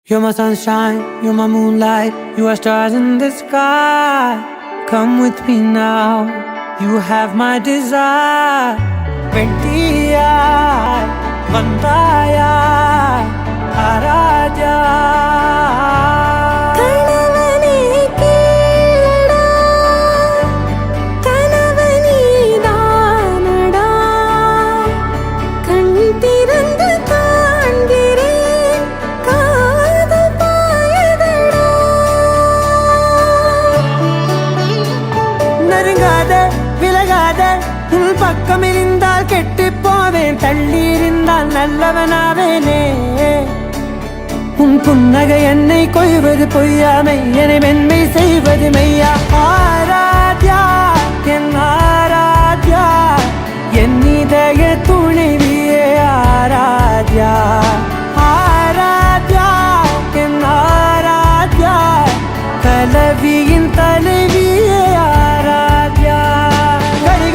You're my sunshine, you're my moonlight, you are stars in the sky. Come with me now, you have my desire. Vendiya, Vandaya, Araja. உன் பக்கம் இருந்தால் கெட்டு போவேன், தள்ளி இருந்தால் நல்லவனாவேனே. உன் புன்னகை என்னை கொய்வது பொய்யாமை, என்னை மென்மை செய்வது மெய்யா. ஆராத்யா என் ஆராத்யா, என் இதய துணைவியே ஆராத்யா. ஆராத்யா என் Aradhya, கலவியின் தலைவியே Aradhya. Gari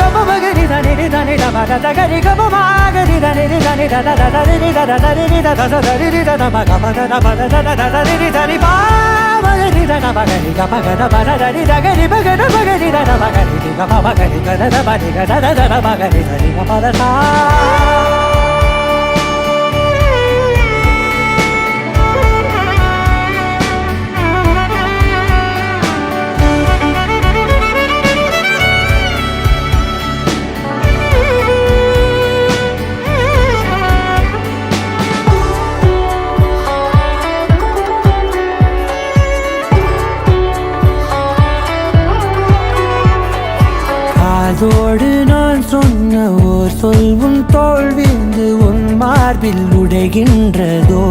ga ba ma gari da ni da ni da da da da ni da da da ni da da da da ni da da ma ga ma da da ba da da da da ni da ni ba ma gari da na ba gari ga ba ga da ba da da ni da gari ba ga da ba gari da da ba gari ga ba ba gari ga da da ba ni ga da da da ba gari da ni ga ba da da. அதோடு நான் சொன்ன ஓர் சொல் உன் தோள் விழுந்து உன் மார்பில் உடைகின்றதோ.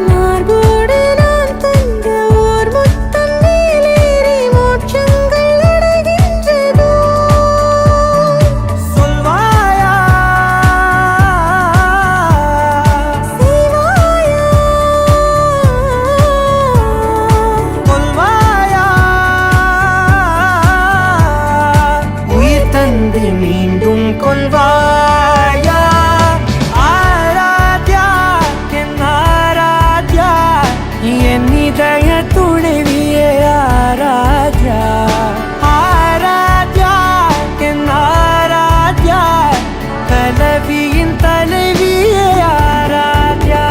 மார்போடு நான் தந்த ஓர் முத்தம் மேலேறி மோட்சங்கள் அடைகின்றதோ. சொல்வாயா செய்வாயா, கொல்வாயா மீண்டும் கொள்வாயா. ஆராத்யா என் ஆராத்யா, என் இதய துணைவியே ஆராத்யா. ஆராத்யா என் ஆராத்யா, கலவியின் தலைவியே ஆராத்யா.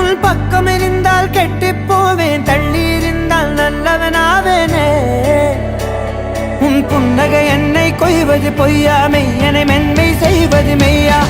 உன் பக்கம் இருந்தால் கெட்டு போவேன், தள்ளி இருந்தால் நல்லவனாவேனே. உன் புன்னகை என்னை கொய்வது பொய்யாமை, என்னை மென்மை செய்வது மெய்யா.